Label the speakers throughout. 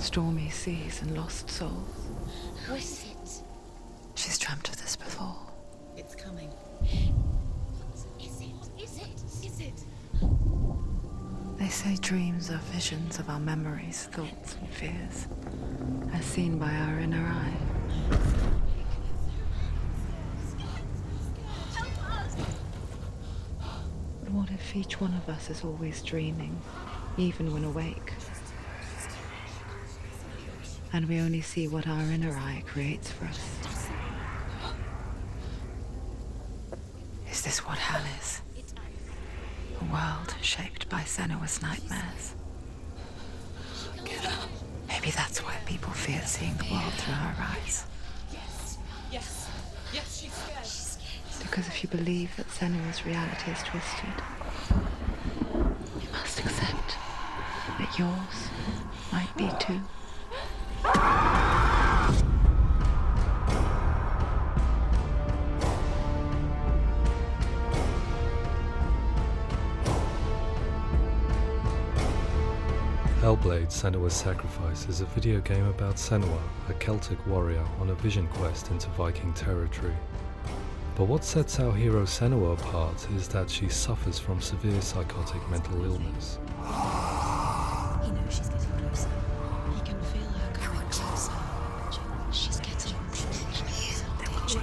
Speaker 1: stormy seas and lost souls.
Speaker 2: Who is it?
Speaker 1: She's dreamt of this before.
Speaker 2: It's coming. What is it? Is it?
Speaker 1: They say dreams are visions of our memories, thoughts and fears, as seen by our inner eye. But what if each one of us is always dreaming, even when awake? And we only see what our inner eye creates for us. Is this what hell is? A world shaped by Senua's nightmares. Maybe that's why people fear seeing the world through her eyes.
Speaker 2: Yes, she's scared.
Speaker 1: Because if you believe that Senua's reality is twisted, you must accept that yours might be too.
Speaker 3: Hellblade: Senua's Sacrifice is a video game about Senua, a Celtic warrior on a vision quest into Viking territory. But what sets our hero Senua apart is that she suffers from severe psychotic mental illness.
Speaker 2: He knows she's getting closer. He can feel her coming closer. She's getting closer. They're watching.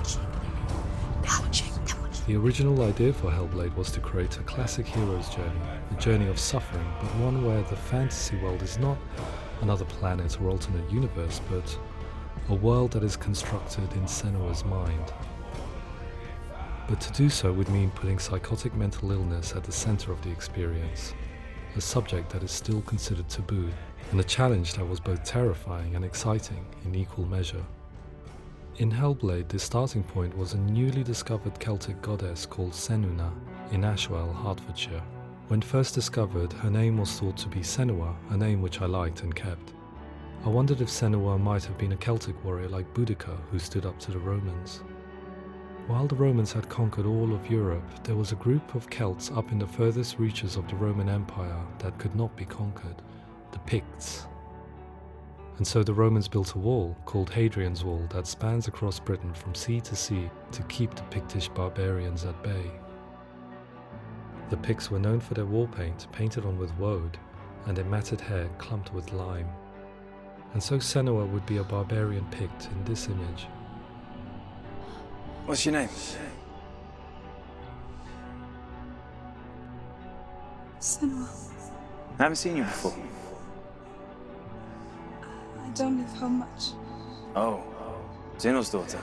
Speaker 3: The original idea for Hellblade was to create a classic hero's journey, a journey of suffering, but one where the fantasy world is not another planet or alternate universe, but a world that is constructed in Senua's mind. But to do so would mean putting psychotic mental illness at the center of the experience, a subject that is still considered taboo, and a challenge that was both terrifying and exciting in equal measure. In Hellblade, the starting point was a newly discovered Celtic goddess called Senua in Ashwell, Hertfordshire. When first discovered, her name was thought to be Senua, a name which I liked and kept. I wondered if Senua might have been a Celtic warrior like Boudica who stood up to the Romans. While the Romans had conquered all of Europe, there was a group of Celts up in the furthest reaches of the Roman Empire that could not be conquered, the Picts. And so the Romans built a wall, called Hadrian's Wall, that spans across Britain from sea to sea to keep the Pictish barbarians at bay. The Picts were known for their war paint, painted on with woad, and their matted hair clumped with lime. And so Senua would be a barbarian Pict in this image.
Speaker 4: What's your name?
Speaker 5: Senua.
Speaker 4: I haven't seen you before.
Speaker 5: I don't live home much.
Speaker 4: Oh, Zeno's daughter.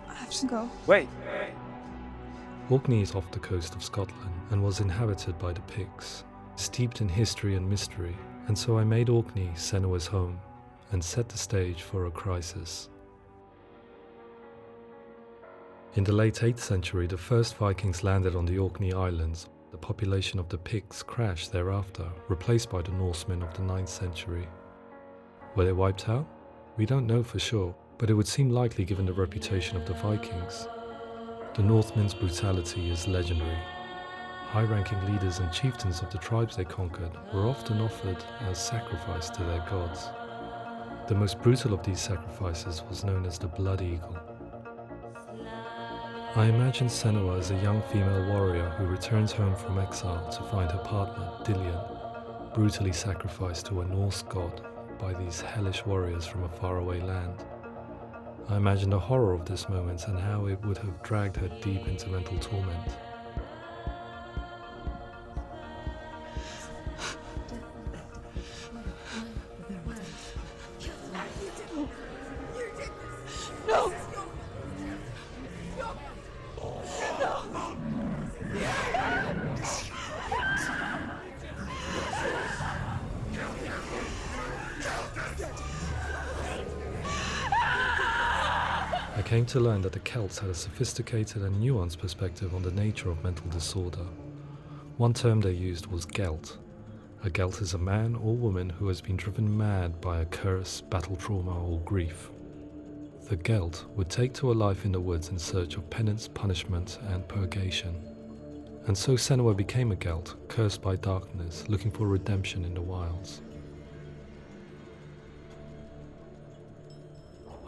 Speaker 5: I have to go.
Speaker 4: Wait.
Speaker 3: Orkney is off the coast of Scotland and was inhabited by the Picts, steeped in history and mystery, and so I made Orkney Senua's home and set the stage for a crisis. In the late 8th century, the first Vikings landed on the Orkney Islands. The population of the Picts crashed thereafter, replaced by the Norsemen of the 9th century. Were they wiped out? We don't know for sure, but it would seem likely given the reputation of the Vikings. The Northmen's brutality is legendary. High-ranking leaders and chieftains of the tribes they conquered were often offered as sacrifice to their gods. The most brutal of these sacrifices was known as the Blood Eagle. I imagine Senua as a young female warrior who returns home from exile to find her partner, Dillion, brutally sacrificed to a Norse god by these hellish warriors from a faraway land. I imagine the horror of this moment and how it would have dragged her deep into mental torment.
Speaker 5: No!
Speaker 3: I came to learn that the Celts had a sophisticated and nuanced perspective on the nature of mental disorder. One term they used was gelt. A gelt is a man or woman who has been driven mad by a curse, battle trauma, or grief. The gelt would take to a life in the woods in search of penance, punishment, and purgation. And so Senua became a gelt, cursed by darkness, looking for redemption in the wilds.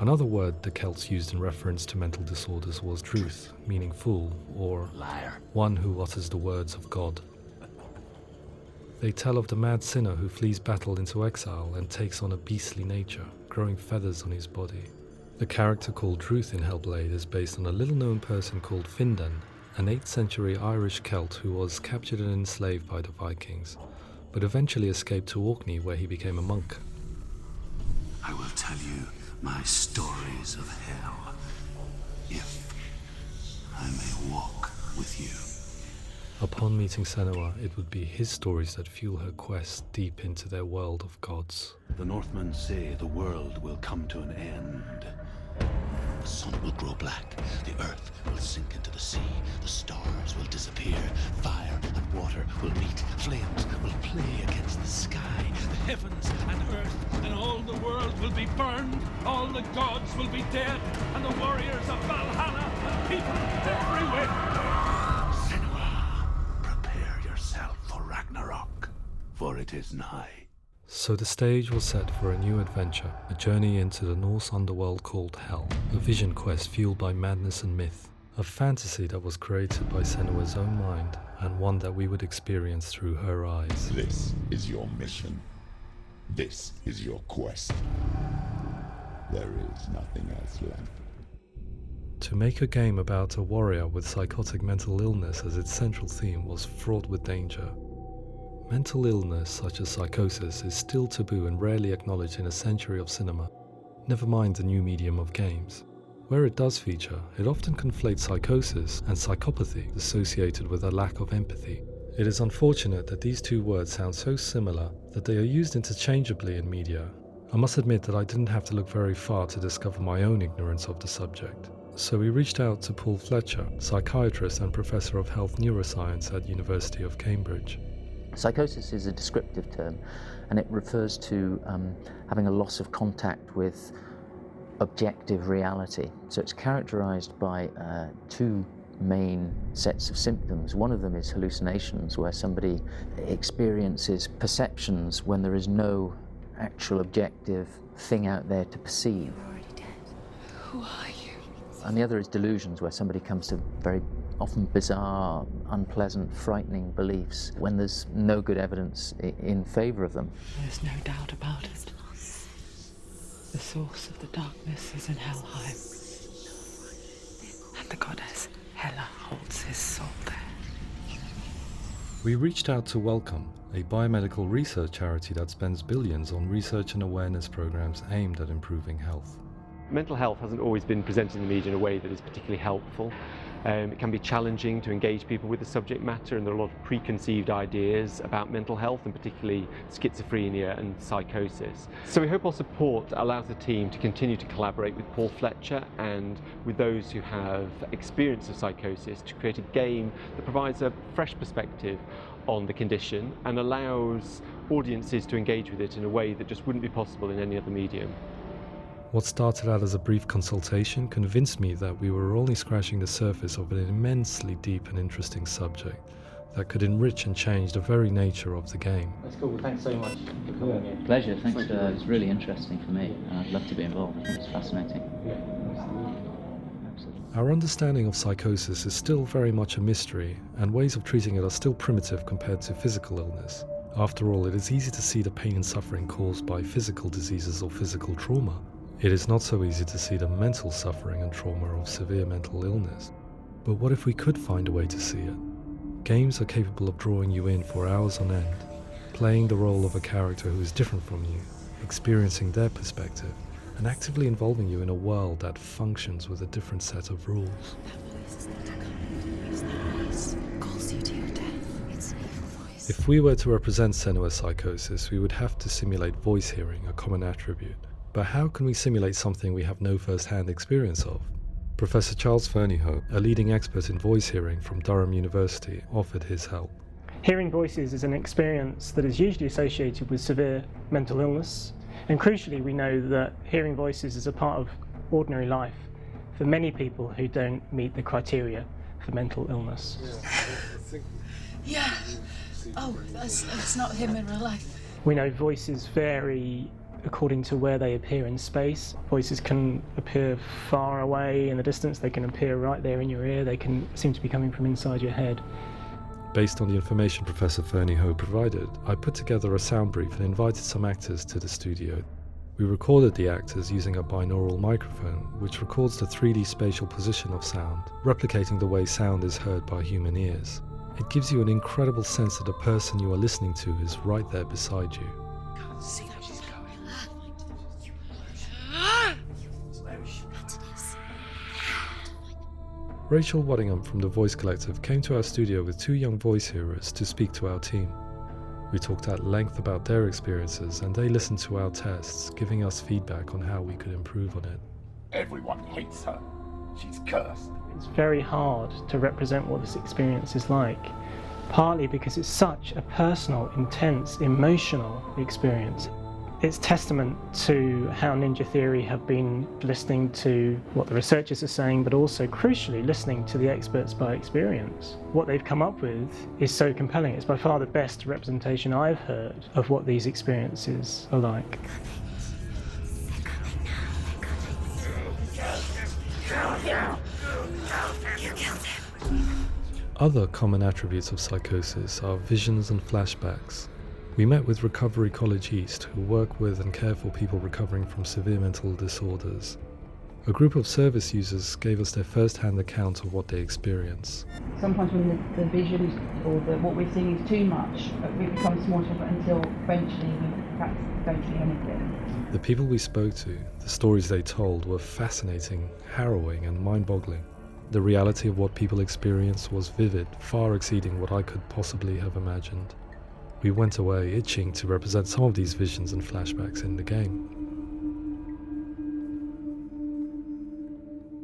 Speaker 3: Another word the Celts used in reference to mental disorders was truth, meaning fool, or
Speaker 6: Liar.
Speaker 3: one who utters the words of God. They tell of the mad sinner who flees battle into exile and takes on a beastly nature, growing feathers on his body. The character called Truth in Hellblade is based on a little-known person called Findan, an 8th century Irish Celt who was captured and enslaved by the Vikings, but eventually escaped to Orkney where he became a monk.
Speaker 6: I will tell you my stories of hell, if I may walk with you.
Speaker 3: Upon meeting Senua, it would be his stories that fuel her quest deep into their world of gods.
Speaker 6: The Northmen say the world will come to an end. The sun will grow black, the earth will sink into the sea, the stars will disappear, fire and water will meet, flames will play against the sky, the heavens and earth and all the world will be burned, all the gods will be dead, and the warriors of Valhalla and people everywhere. Senua, prepare yourself for Ragnarok, for it is nigh.
Speaker 3: So the stage was set for a new adventure, a journey into the Norse underworld called Hell, a vision quest fueled by madness and myth, a fantasy that was created by Senua's own mind, and one that we would experience through her eyes.
Speaker 7: This is your mission. This is your quest. There is nothing else left.
Speaker 3: To make a game about a warrior with psychotic mental illness as its central theme was fraught with danger. Mental illness such as psychosis is still taboo and rarely acknowledged in a century of cinema, never mind the new medium of games. Where it does feature, it often conflates psychosis and psychopathy associated with a lack of empathy. It is unfortunate that these two words sound so similar that they are used interchangeably in media. I must admit that I didn't have to look very far to discover my own ignorance of the subject. So we reached out to Paul Fletcher, psychiatrist and professor of health neuroscience at University of Cambridge.
Speaker 8: Psychosis is a descriptive term, and it refers to having a loss of contact with objective reality. So it's characterized by two main sets of symptoms. One of them is hallucinations, where somebody experiences perceptions when there is no actual objective thing out there to perceive.
Speaker 2: You're already dead. Who are you?
Speaker 8: And the other is delusions, where somebody comes to very often bizarre, unpleasant, frightening beliefs when there's no good evidence in favor of them.
Speaker 1: There's no doubt about it. The source of the darkness is in Helheim. And the goddess Hela holds his soul there.
Speaker 3: We reached out to Welcome, a biomedical research charity that spends billions on research and awareness programs aimed at improving health.
Speaker 9: Mental health hasn't always been presented in the media in a way that is particularly helpful. It can be challenging to engage people with the subject matter, and there are a lot of preconceived ideas about mental health, and particularly schizophrenia and psychosis. So we hope our support allows the team to continue to collaborate with Paul Fletcher and with those who have experience of psychosis to create a game that provides a fresh perspective on the condition and allows audiences to engage with it in a way that just wouldn't be possible in any other medium.
Speaker 3: What started out as a brief consultation convinced me that we were only scratching the surface of an immensely deep and interesting subject that could enrich and change the very nature of the game.
Speaker 8: That's cool. Thanks so much for coming here. Pleasure. Thanks. It's really interesting for me. I'd love to be involved. It's fascinating. Absolutely.
Speaker 3: Our understanding of psychosis is still very much a mystery, and ways of treating it are still primitive compared to physical illness. After all, it is easy to see the pain and suffering caused by physical diseases or physical trauma. It is not so easy to see the mental suffering and trauma of severe mental illness. But what if we could find a way to see it? Games are capable of drawing you in for hours on end, playing the role of a character who is different from you, experiencing their perspective, and actively involving you in a world that functions with a different set of rules.
Speaker 2: That voice is not a kind voice. That voice calls you to your death. It's an evil voice.
Speaker 3: If we were to represent Senua's psychosis, we would have to simulate voice hearing, a common attribute. But how can we simulate something we have no first-hand experience of? Professor Charles Fernyhough, a leading expert in voice hearing from Durham University, offered his help.
Speaker 10: Hearing voices is an experience that is usually associated with severe mental illness, and crucially we know that hearing voices is a part of ordinary life for many people who don't meet the criteria for mental illness.
Speaker 5: Yeah. Oh, that's not him in real life.
Speaker 10: We know voices vary according to where they appear in space. Voices can appear far away in the distance, they can appear right there in your ear, they can seem to be coming from inside your head.
Speaker 3: Based on the information Professor Fernie Ho provided, I put together a sound brief and invited some actors to the studio. We recorded the actors using a binaural microphone, which records the 3D spatial position of sound, replicating the way sound is heard by human ears. It gives you an incredible sense that the person you are listening to is right there beside you.
Speaker 2: Can't see how she's going.
Speaker 3: Rachel Waddingham from the Voice Collective came to our studio with 2 young voice hearers to speak to our team. We talked at length about their experiences and they listened to our tests, giving us feedback on how we could improve on it.
Speaker 7: Everyone hates her. She's cursed.
Speaker 10: It's very hard to represent what this experience is like, partly because it's such a personal, intense, emotional experience. It's testament to how Ninja Theory have been listening to what the researchers are saying, but also crucially listening to the experts by experience. What they've come up with is so compelling. It's by far the best representation I've heard of what these experiences are like.
Speaker 3: Other common attributes of psychosis are visions and flashbacks. We met with Recovery College East, who work with and care for people recovering from severe mental disorders. A group of service users gave us their first-hand account of what they experience.
Speaker 11: Sometimes when the visions or what we're seeing is too much, it becomes more difficult until eventually we perhaps don't see anything.
Speaker 3: The people we spoke to, the stories they told, were fascinating, harrowing and mind-boggling. The reality of what people experienced was vivid, far exceeding what I could possibly have imagined. We went away itching to represent some of these visions and flashbacks in the game.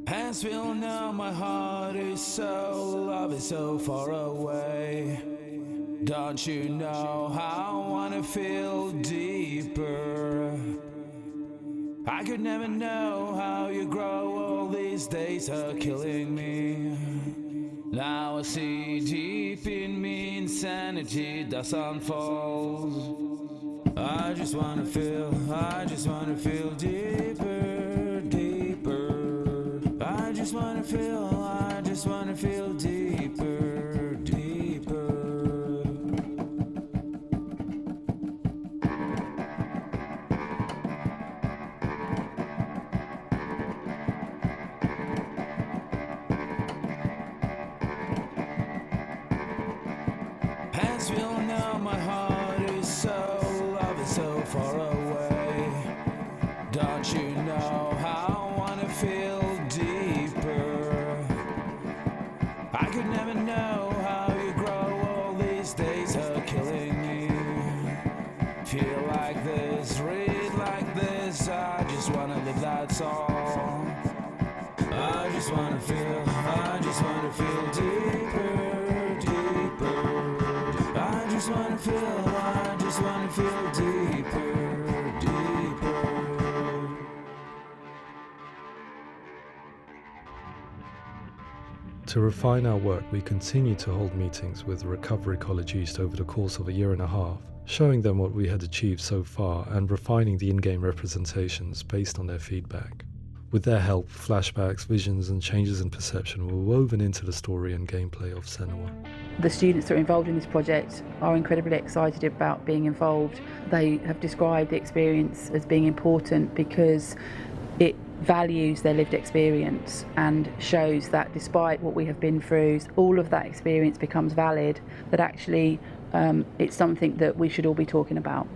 Speaker 12: As we all know, my heart is so, love is so far away. Don't you know how I wanna feel deeper? I could never know how you grow, all these days are killing me. Now I see deep in me insanity does unfold. I just wanna feel deeper, deeper. I just wanna feel deeper, deeper. As we all know, my heart is so, love is so far away. Don't you know how I wanna feel deeper? I could never know how you grow, all these days are killing me. Feel like this, read like this, I just wanna live that song. I just wanna feel deeper, deeper. I just wanna feel deeper, deeper.
Speaker 3: To refine our work, we continue to hold meetings with Recovery College East over the course of a year and a half, showing them what we had achieved so far and refining the in-game representations based on their feedback. With their help, flashbacks, visions and changes in perception were woven into the story and gameplay of Senua.
Speaker 11: The students that are involved in this project are incredibly excited about being involved. They have described the experience as being important because it values their lived experience and shows that despite what we have been through, all of that experience becomes valid, that actually it's something that we should all be talking about.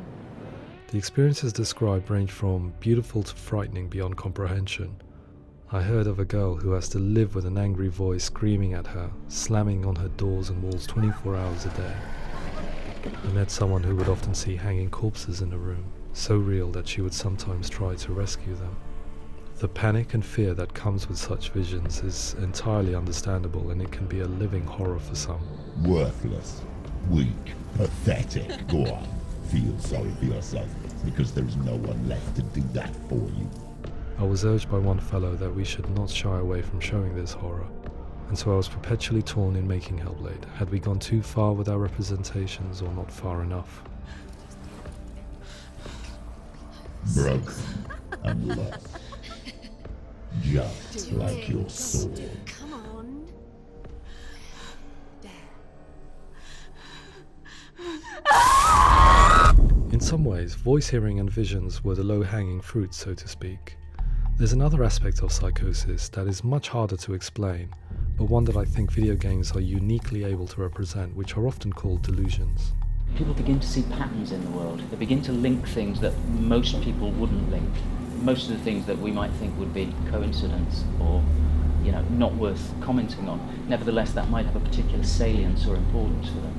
Speaker 3: The experiences described range from beautiful to frightening beyond comprehension. I heard of a girl who has to live with an angry voice screaming at her, slamming on her doors and walls 24 hours a day. I met someone who would often see hanging corpses in a room, so real that she would sometimes try to rescue them. The panic and fear that comes with such visions is entirely understandable, and it can be a living horror for some.
Speaker 7: Worthless, weak, pathetic. Go on, feel sorry for yourself, because there is no one left to do that for you.
Speaker 3: I was urged by one fellow that we should not shy away from showing this horror, and so I was perpetually torn in making Hellblade. Had we gone too far with our representations or not far enough?
Speaker 7: broken and lost. Just like your soul.
Speaker 2: Come on.
Speaker 3: In some ways, voice hearing and visions were the low-hanging fruit, so to speak. There's another aspect of psychosis that is much harder to explain, but one that I think video games are uniquely able to represent, which are often called delusions.
Speaker 8: People begin to see patterns in the world. They begin to link things that most people wouldn't link. Most of the things that we might think would be coincidence or, not worth commenting on. Nevertheless, that might have a particular salience or importance for them.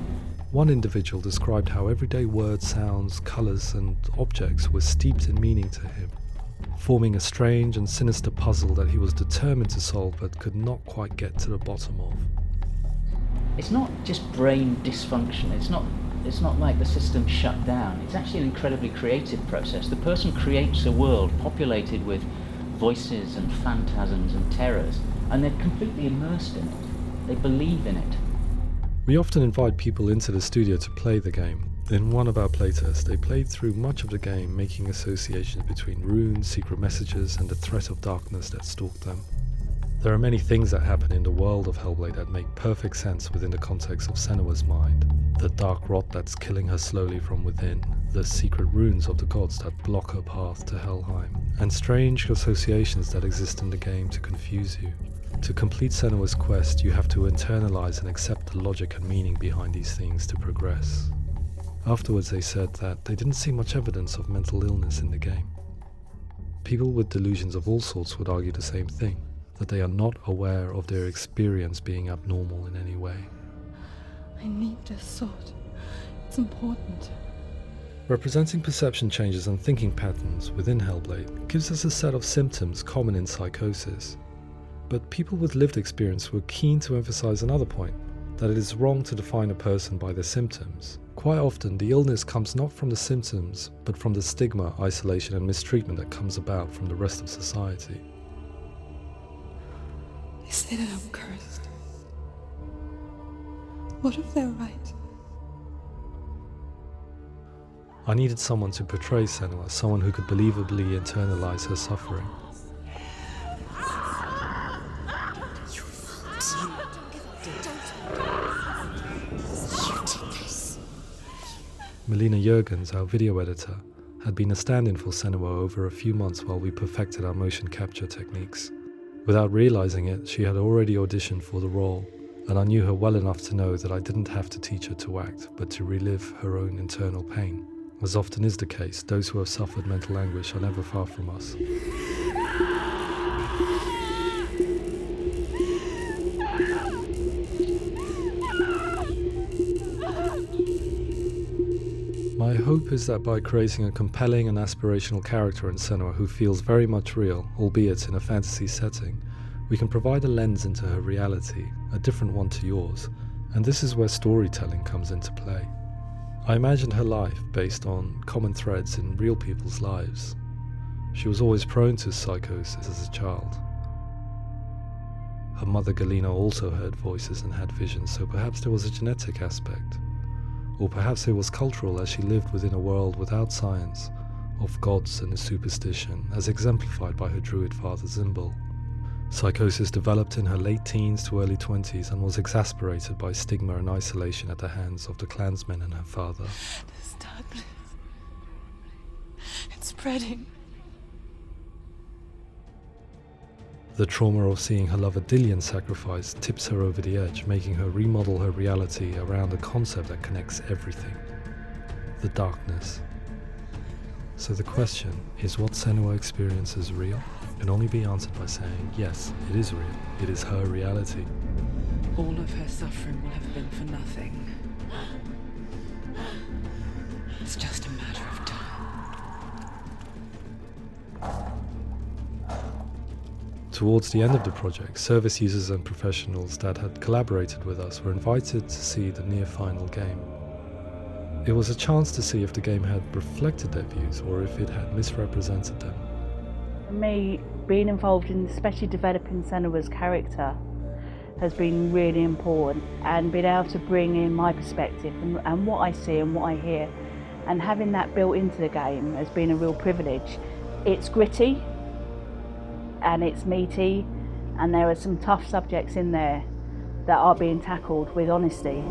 Speaker 3: One individual described how everyday words, sounds, colours and objects were steeped in meaning to him, forming a strange and sinister puzzle that he was determined to solve but could not quite get to the bottom of.
Speaker 8: It's not just brain dysfunction. It's not like the system shut down. It's actually an incredibly creative process. The person creates a world populated with voices and phantasms and terrors, and they're completely immersed in it. They believe in it.
Speaker 3: We often invite people into the studio to play the game. In one of our playtests, they played through much of the game, making associations between runes, secret messages, and the threat of darkness that stalked them. There are many things that happen in the world of Hellblade that make perfect sense within the context of Senua's mind. The dark rot that's killing her slowly from within, the secret runes of the gods that block her path to Helheim, and strange associations that exist in the game to confuse you. To complete Senua's quest, you have to internalize and accept the logic and meaning behind these things to progress. Afterwards, they said that they didn't see much evidence of mental illness in the game. People with delusions of all sorts would argue the same thing, that they are not aware of their experience being abnormal in any way.
Speaker 5: I need this sword. It's important.
Speaker 3: Representing perception changes and thinking patterns within Hellblade gives us a set of symptoms common in psychosis. But people with lived experience were keen to emphasize another point, that it is wrong to define a person by their symptoms. Quite often, the illness comes not from the symptoms, but from the stigma, isolation and mistreatment that comes about from the rest of society.
Speaker 5: They say that I'm cursed. What if they're right?
Speaker 3: I needed someone to portray Senua, someone who could believably internalize her suffering. Melina Jurgens, our video editor, had been a stand-in for Senua over a few months while we perfected our motion capture techniques. Without realizing it, she had already auditioned for the role, and I knew her well enough to know that I didn't have to teach her to act, but to relive her own internal pain. As often is the case, those who have suffered mental anguish are never far from us. My hope is that by creating a compelling and aspirational character in Senua who feels very much real, albeit in a fantasy setting, we can provide a lens into her reality, a different one to yours, and this is where storytelling comes into play. I imagined her life based on common threads in real people's lives. She was always prone to psychosis as a child. Her mother Galina also heard voices and had visions, so perhaps there was a genetic aspect. Or perhaps it was cultural, as she lived within a world without science, of gods and superstition, as exemplified by her druid father Zimbal. Psychosis developed in her late teens to early 20s and was exasperated by stigma and isolation at the hands of the clansmen and her father.
Speaker 5: This darkness. It's spreading.
Speaker 3: The trauma of seeing her lover Dillian sacrificed tips her over the edge, making her remodel her reality around a concept that connects everything: the darkness. So the question, is what Senua experiences real? Can only be answered by saying, yes, it is real. It is her reality.
Speaker 1: All of her suffering will have been for nothing. It's just a matter of time.
Speaker 3: Towards the end of the project, service users and professionals that had collaborated with us were invited to see the near-final game. It was a chance to see if the game had reflected their views or if it had misrepresented them.
Speaker 11: For me, being involved in especially developing Senua's character has been really important, and being able to bring in my perspective and what I see and what I hear and having that built into the game has been a real privilege. It's gritty and it's meaty, and there are some tough subjects in there that are being tackled with honesty.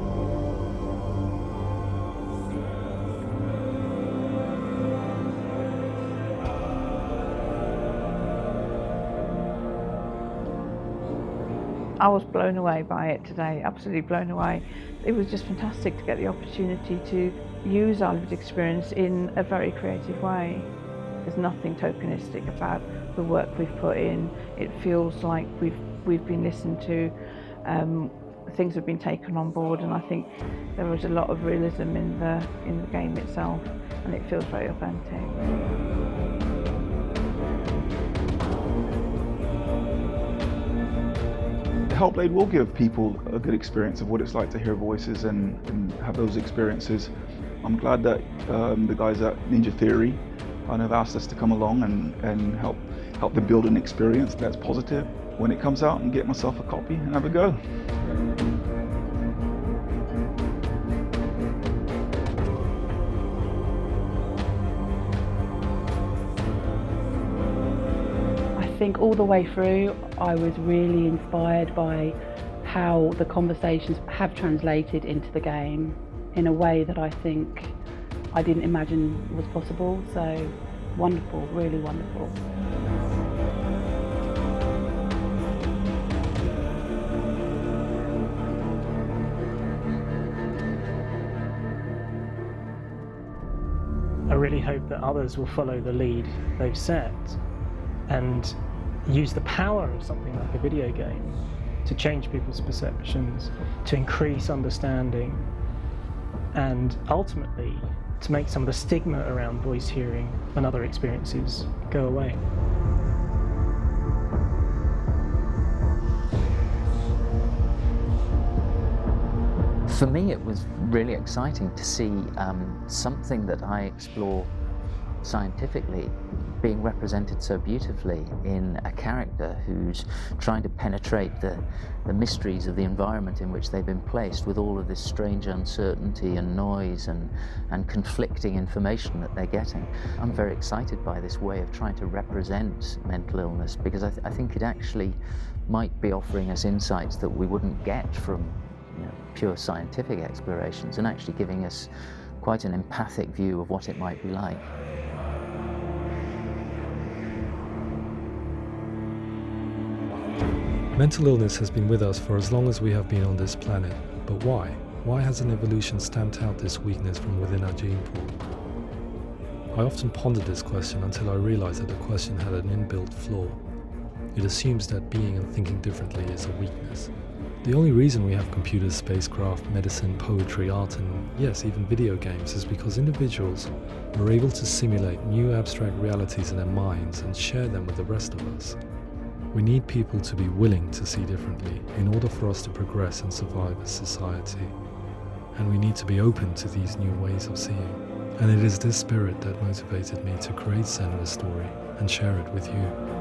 Speaker 13: I was blown away by it today, absolutely blown away. It was just fantastic to get the opportunity to use our lived experience in a very creative way. There's nothing tokenistic about the work we've put in. It feels like we've been listened to, things have been taken on board, and I think there was a lot of realism in the game itself, and it feels very authentic.
Speaker 14: Hellblade will give people a good experience of what it's like to hear voices and have those experiences. I'm glad that the guys at Ninja Theory kind of asked us to come along and help them build an experience that's positive when it comes out, and get myself a copy and have a go.
Speaker 11: I think all the way through I was really inspired by how the conversations have translated into the game in a way that I think I didn't imagine was possible. So wonderful, really wonderful.
Speaker 10: I really hope that others will follow the lead they've set and use the power of something like a video game to change people's perceptions, to increase understanding, and ultimately to make some of the stigma around voice hearing and other experiences go away.
Speaker 8: For me, it was really exciting to see something that I explore scientifically being represented so beautifully in a character who's trying to penetrate the mysteries of the environment in which they've been placed, with all of this strange uncertainty and noise and conflicting information that they're getting. I'm very excited by this way of trying to represent mental illness, because I think it actually might be offering us insights that we wouldn't get from pure scientific explorations, and actually giving us quite an empathic view of what it might be like.
Speaker 3: Mental illness has been with us for as long as we have been on this planet, but why? Why hasn't evolution stamped out this weakness from within our gene pool? I often pondered this question until I realized that the question had an inbuilt flaw. It assumes that being and thinking differently is a weakness. The only reason we have computers, spacecraft, medicine, poetry, art, and yes, even video games is because individuals are able to simulate new abstract realities in their minds and share them with the rest of us. We need people to be willing to see differently in order for us to progress and survive as society. And we need to be open to these new ways of seeing. And it is this spirit that motivated me to create Senua's story and share it with you.